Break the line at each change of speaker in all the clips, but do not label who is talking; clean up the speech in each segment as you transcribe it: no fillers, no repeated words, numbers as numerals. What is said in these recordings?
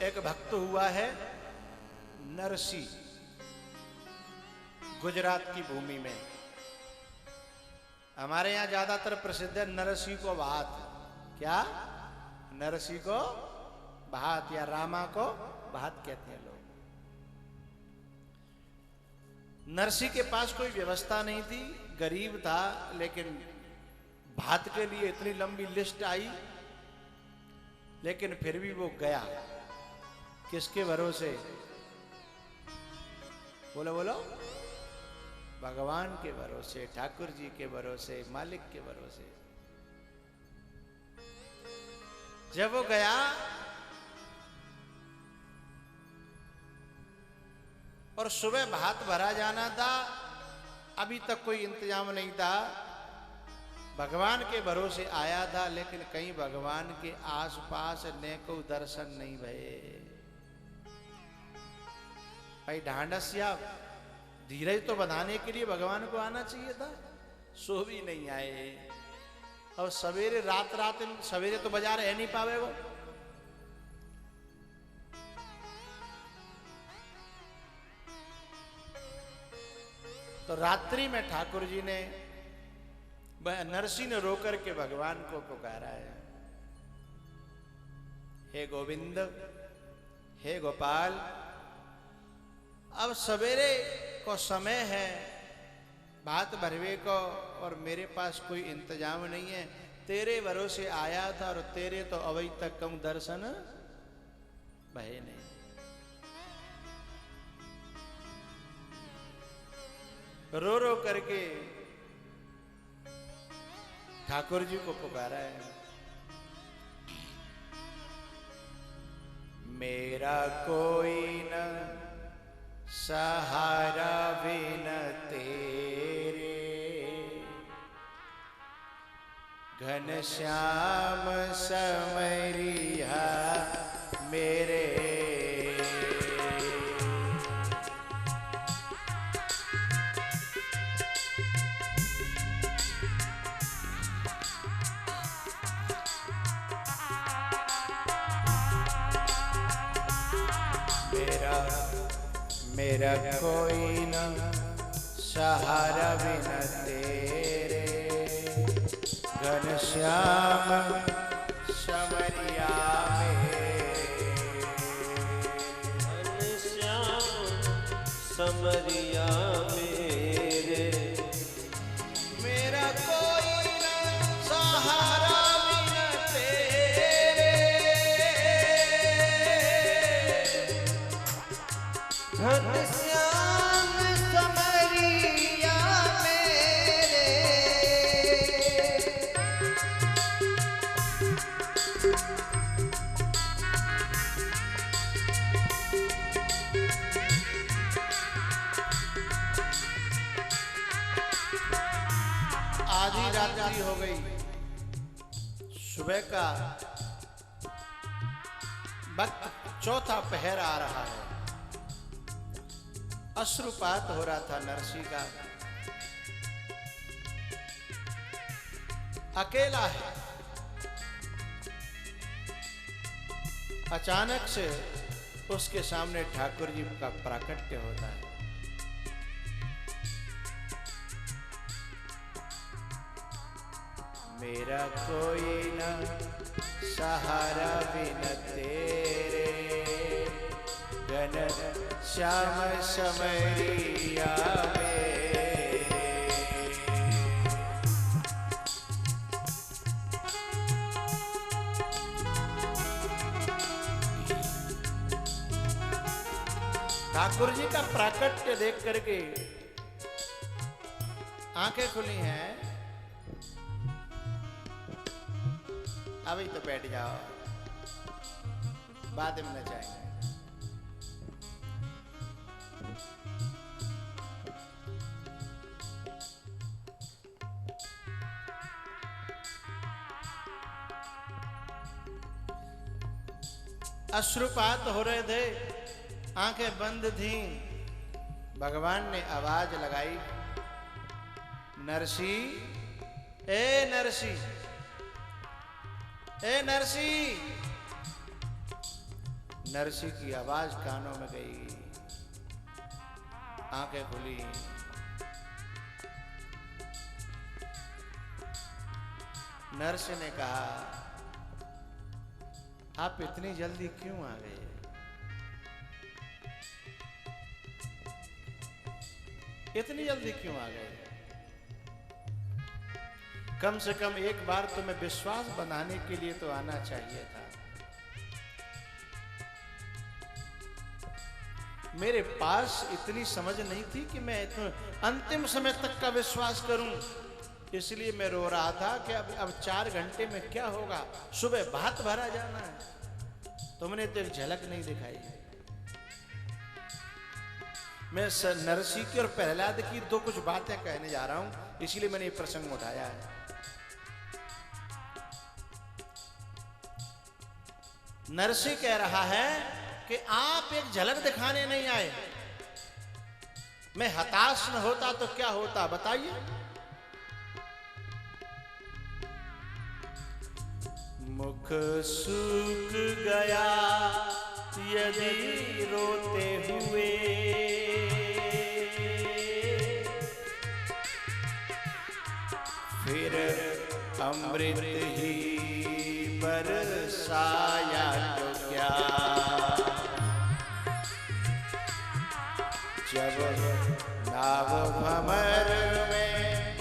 एक भक्त हुआ है नरसी, गुजरात की भूमि में। हमारे यहाँ ज्यादातर प्रसिद्ध है नरसी को भात। क्या? नरसी को भात या रामा को भात कहते हैं लोग। नरसी के पास कोई व्यवस्था नहीं थी, गरीब था, लेकिन भात के लिए इतनी लंबी लिस्ट आई, लेकिन फिर भी वो गया। किसके भरोसे? बोलो बोलो। भगवान के भरोसे, ठाकुर जी के भरोसे, मालिक के भरोसे। जब वो गया और सुबह भात भरा जाना था, अभी तक कोई इंतजाम नहीं था। भगवान के भरोसे आया था, लेकिन कहीं भगवान के आसपास ने को दर्शन नहीं भये। भाई ढांढस या धीरज तो बधाने के लिए भगवान को आना चाहिए था, सो भी नहीं आए। और सवेरे रात सवेरे तो बाजार है नहीं पावे वो। तो रात्रि में ठाकुर जी ने, नरसी ने रोकर के भगवान को पुकारा है, हे गोविंद, हे गोपाल, अब सवेरे को समय है भात भरवे को और मेरे पास कोई इंतजाम नहीं है। तेरे भरोसे आया था और तेरे तो अभी तक कम दर्शन भये नहीं। रो रो करके ठाकुर जी को पुकारा है, मेरा कोई न सहारा बिन तेरे, घनश्याम समरिया मेरे। मेरा कोई न सहारा बिन तेरे, घनश्याम समरिया मेरे।
घनश्याम समरिया मेरे,
मेरा कोई न सहारा बिन तेरे,
घनश्याम समरिया मेरे।
आधी रात्रि हो गई, सुबह का वक्त, चौथा पहर आ रहा है। अश्रुपात हो रहा था नरसी का। अकेला है। अचानक से उसके सामने ठाकुर जी का प्राकट्य होता है। मेरा कोई न सहारा बिन तेरे, घनश्याम समरिया मेरे। ठाकुर जी का प्राकट्य देख करके आंखें खुली हैं। अभी तो बैठ जाओ, बाद में न जाएंगे। अश्रुपात हो रहे थे, आंखें बंद थीं। भगवान ने आवाज लगाई, नरसी, ए नरसी, ए नरसी। नरसी की आवाज कानों में गई, आंखें खुली। नरसी ने कहा, आप इतनी जल्दी क्यों आ गए? इतनी जल्दी क्यों आ गए? कम से कम एक बार तुम्हें विश्वास बनाने के लिए तो आना चाहिए था। मेरे पास इतनी समझ नहीं थी कि मैं अंतिम समय तक का विश्वास करूं, इसलिए मैं रो रहा था कि अब 4 घंटे में क्या होगा, सुबह भात भरा जाना है। तुमने तो एक झलक नहीं दिखाई। मैं नरसी की और प्रहलाद की दो कुछ बातें कहने जा रहा हूं, इसलिए मैंने ये प्रसंग उठाया है। नरसी कह रहा है कि आप एक झलक दिखाने नहीं आए। मैं हताश न होता तो क्या होता बताइए। मुख सूख गया यदि रोते हुए, फिर अमृत ही बरसाया तो क्या। जब नाव भंवर में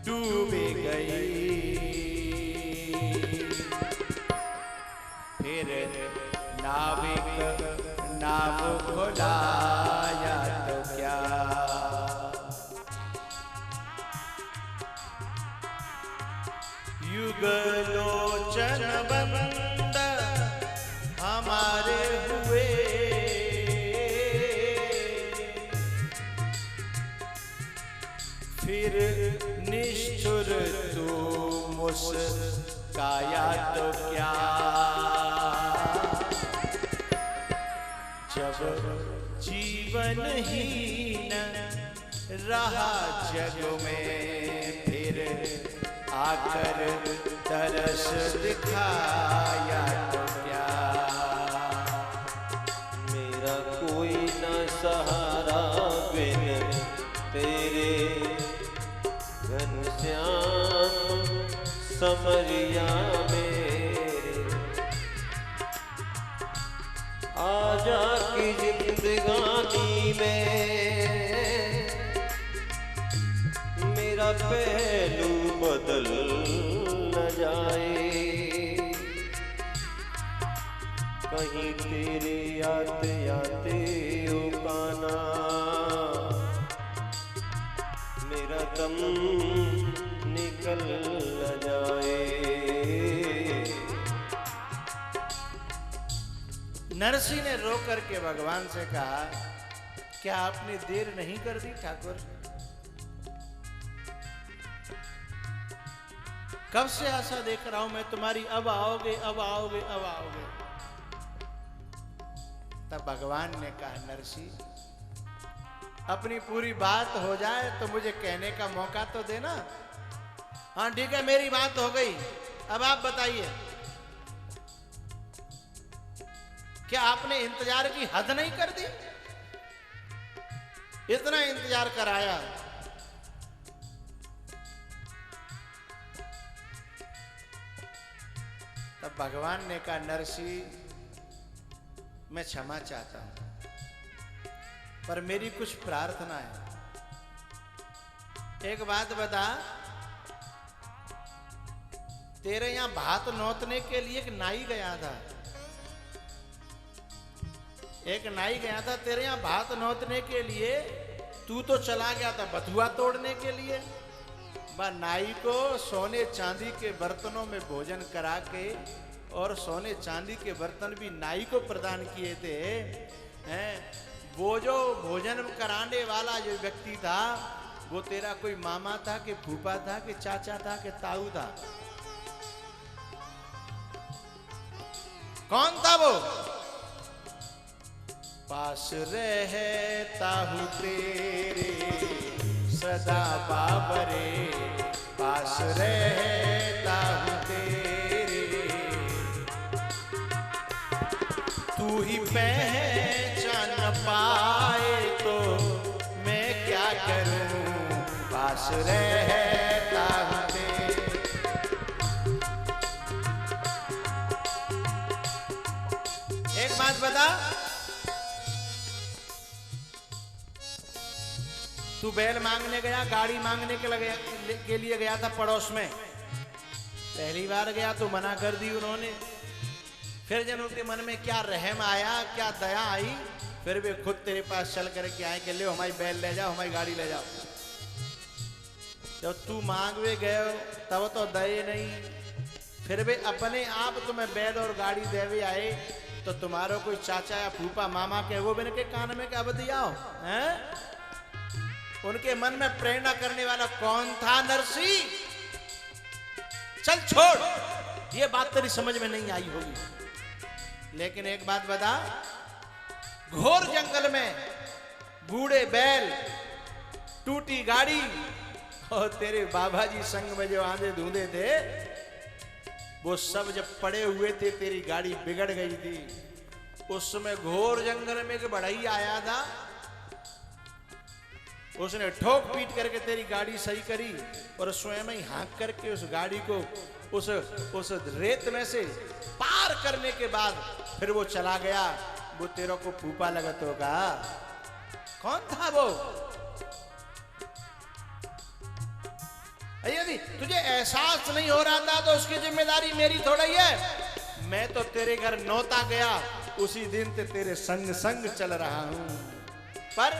डूबी गई, फिर नाविक नाव को लाया तो क्या। युगलोचन बंद हमारे हुए, फिर निष्ठुर तू मुस्काया तो क्या। जब जीवन हीन रहा जग में, फिर आकर तरस दिखाया तो क्या।
मेरा कोई न सहारा बिन तेरे, घनश्याम समरिया मेरे। आजा की जिंदगानी में मेरा पहलू बदल न जाए। कहीं तेरे आते आते ओ काना, मेरा दम निकल न जाए।
नरसी ने रो करके भगवान से कहा, क्या आपने देर नहीं कर दी ठाकुर? कब से आशा देख रहा हूं मैं तुम्हारी, अब आओगे अब आओगे अब आओगे। तब भगवान ने कहा, नरसी अपनी पूरी बात हो जाए तो मुझे कहने का मौका तो देना। हाँ ठीक है, मेरी बात हो गई, अब आप बताइए, क्या आपने इंतजार की हद नहीं कर दी? इतना इंतजार कराया। तब भगवान ने कहा, नरसी मैं क्षमा चाहता हूं, पर मेरी कुछ प्रार्थना है। एक बात बता, तेरे यहां भात नोतने के लिए एक नाई गया था। एक नाई गया था तेरे यहां भात नोतने के लिए, तू तो चला गया था बथुआ तोड़ने के लिए। बा नाई को सोने चांदी के बर्तनों में भोजन करा के, और सोने चांदी के बर्तन भी नाई को प्रदान किए थे। हैं, वो जो भोजन कराने वाला जो व्यक्ति था, वो तेरा कोई मामा था कि फूफा था कि चाचा था कि ताऊ था? कौन था वो? पास रहता हूँ तेरे सदा बाबरे, पास रहता हूँ तेरे, तू ही पहचान पाए तो मैं क्या करूं, पास रहता हूं तेरे। एक बात बता, तू बैल मांगने गया, गाड़ी मांगने के लिए गया था पड़ोस में। पहली बार गया तो मना कर दी उन्होंने। फिर जब उनके मन में क्या रहम आया, क्या दया आई, फिर भी खुद तेरे पास चल करके आए कि ले हमारी बैल ले जाओ, हमारी गाड़ी ले जाओ। जब तू मांगवे गए तब तो दये नहीं, फिर भी अपने आप तुम्हें बैल और गाड़ी देवे आए तो तुम्हारो कोई चाचा या फूफा मामा के वो बिन के कान में क्या बतियाओ हैं? उनके मन में प्रेरणा करने वाला कौन था? नरसी। चल छोड़, ये बात तेरी समझ में नहीं आई होगी। लेकिन एक बात बता, घोर जंगल में बूढ़े बैल, टूटी गाड़ी और तेरे बाबा जी संग में जो आंधे धूंधे थे, वो सब जब पड़े हुए थे, तेरी गाड़ी बिगड़ गई थी। उस समय घोर जंगल में एक बढ़ई आया था, उसने ठोक पीट करके तेरी गाड़ी सही करी और स्वयं ही हाँक करके उस गाड़ी को उस रेत में से पार करने के बाद फिर वो चला गया। वो तेरे को फूफा लगत होगा। कौन था वो? यदि तुझे एहसास नहीं हो रहा था तो उसकी जिम्मेदारी मेरी थोड़ा ही है। मैं तो तेरे घर नौता गया, उसी दिन से तेरे संग संग चल रहा हूं। पर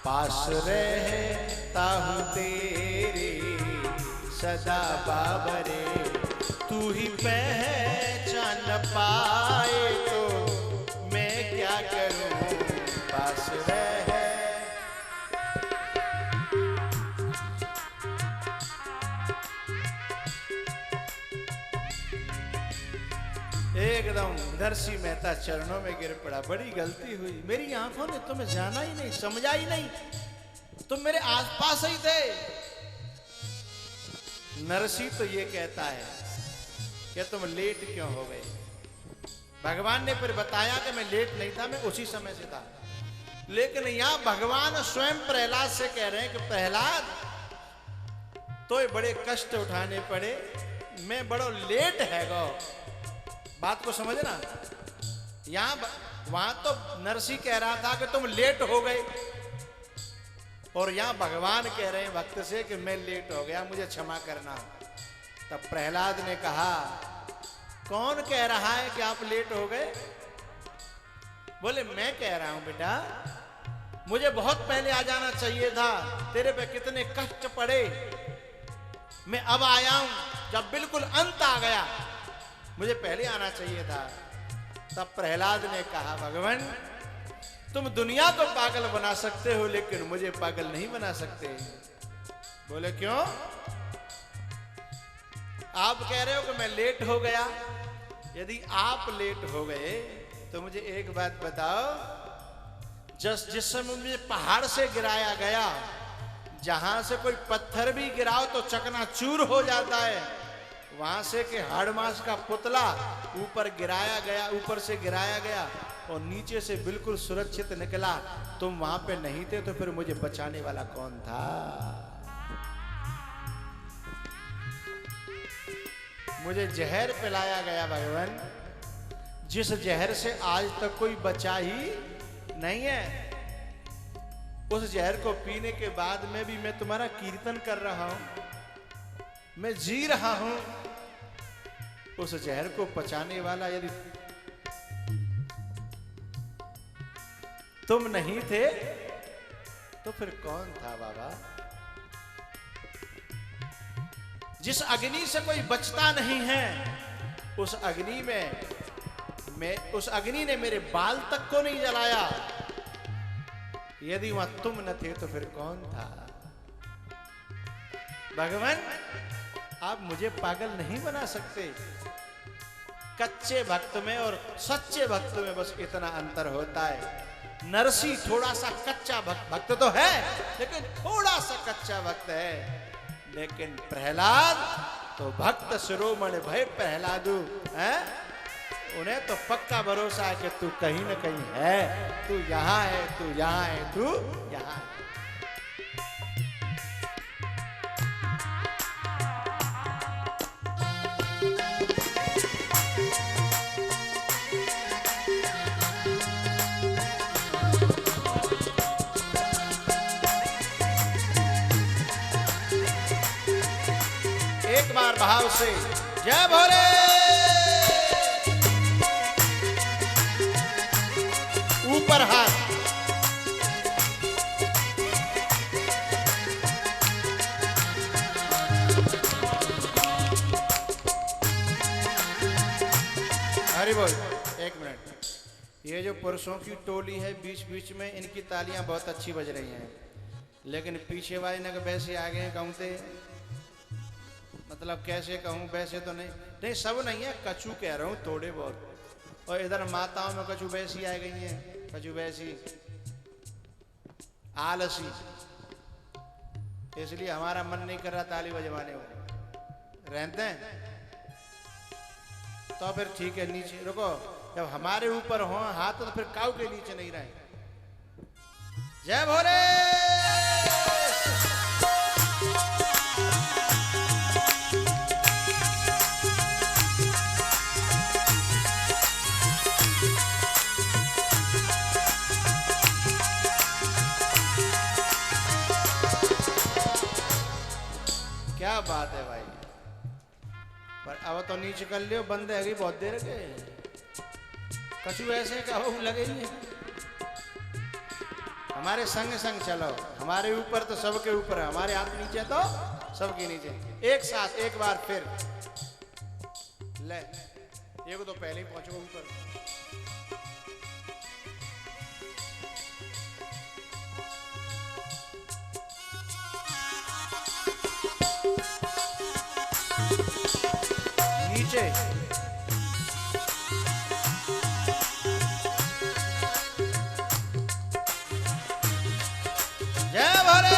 पास रहता हूं तेरे सदा बाबरे, तू ही पहचान पाए तो मैं क्या करूं, पास रह। एकदम नरसी मेहता चरणों में गिर पड़ा। बड़ी गलती हुई, मेरी आंखों ने तुम्हें जाना ही नहीं, समझा ही नहीं, तुम मेरे आसपास ही थे। नरसी तो ये कहता है कि तुम लेट क्यों हो गए। भगवान ने फिर बताया कि मैं लेट नहीं था, मैं उसी समय से था। लेकिन यहां भगवान स्वयं प्रहलाद से कह रहे हैं कि प्रहलाद तो बड़े कष्ट उठाने पड़े, मैं बड़ो लेट है गो। बात को समझना, वहां तो नरसी कह रहा था कि तुम लेट हो गए, और यहां भगवान कह रहे हैं भक्त से कि मैं लेट हो गया, मुझे क्षमा करना। तब प्रहलाद ने कहा, कौन कह रहा है कि आप लेट हो गए? बोले मैं कह रहा हूं बेटा, मुझे बहुत पहले आ जाना चाहिए था, तेरे पे कितने कष्ट पड़े, मैं अब आया हूं जब बिल्कुल अंत आ गया, मुझे पहले आना चाहिए था। तब प्रहलाद ने कहा, भगवान तुम दुनिया को पागल बना सकते हो लेकिन मुझे पागल नहीं बना सकते। बोले क्यों? आप कह रहे हो कि मैं लेट हो गया, यदि आप लेट हो गए तो मुझे एक बात बताओ, जिस समय मुझे पहाड़ से गिराया गया, जहां से कोई पत्थर भी गिराओ तो चकनाचूर हो जाता है, वहां से कि हाड़ मास का पुतला ऊपर गिराया गया, ऊपर से गिराया गया और नीचे से बिल्कुल सुरक्षित निकला, तुम वहां पे नहीं थे तो फिर मुझे बचाने वाला कौन था? मुझे जहर पिलाया गया भगवान, जिस जहर से आज तक कोई बचा ही नहीं है। उस जहर को पीने के बाद में भी मैं तुम्हारा कीर्तन कर रहा हूं, मैं जी रहा हूं। उस जहर को पचाने वाला यदि तुम नहीं थे तो फिर कौन था बाबा? जिस अग्नि से कोई बचता नहीं है, उस अग्नि में उस अग्नि ने मेरे बाल तक को नहीं जलाया। यदि वहां तुम न थे तो फिर कौन था? भगवान आप मुझे पागल नहीं बना सकते। कच्चे भक्त में और सच्चे भक्त में बस इतना अंतर होता है। नरसी थोड़ा सा कच्चा भक्त तो है, लेकिन थोड़ा सा कच्चा भक्त है। लेकिन प्रहलाद तो भक्त शिरोमणि भय प्रहलादु है, उन्हें तो पक्का भरोसा है कि तू कहीं न कहीं है, तू यहां है, तू यहां है, तू यहां है। एक बार भाव से जय भोले। ऊपर हाथ, हरि बोल। एक मिनट, ये जो पुरुषों की टोली है बीच बीच में, इनकी तालियां बहुत अच्छी बज रही हैं, लेकिन पीछे वाले ने वैसे आ गए कहते, मतलब कैसे कहूँ, वैसे तो नहीं, नहीं सब नहीं है, कछु कह रहा हूँ थोड़े बहुत। और इधर माताओं में कछु वैसी आ गई हैं, कछु वैसी आलसी, इसलिए हमारा मन नहीं कर रहा ताली बजवाने को। रहते हैं तो फिर ठीक है, नीचे रुको, जब हमारे ऊपर हो हाथ तो फिर काऊ के नीचे नहीं रहे। जय भोले। क्या बात है भाई, पर अब तो नीचे कर लियो, बंदे अभी बहुत देर के कछु ऐसे कहो लगे ही नहीं। हमारे संग संग चलो, हमारे ऊपर तो सबके ऊपर है, हमारे हाथ नीचे तो सबके नीचे। एक साथ एक बार फिर ले, एक तो पहले ही पहुंचो ऊपर। नीचे जय भोले।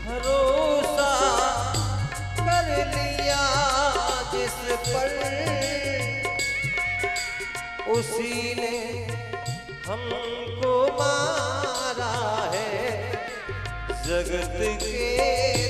भरोसा कर लिया जिस पर, उसी ने हमको मारा है। जगत के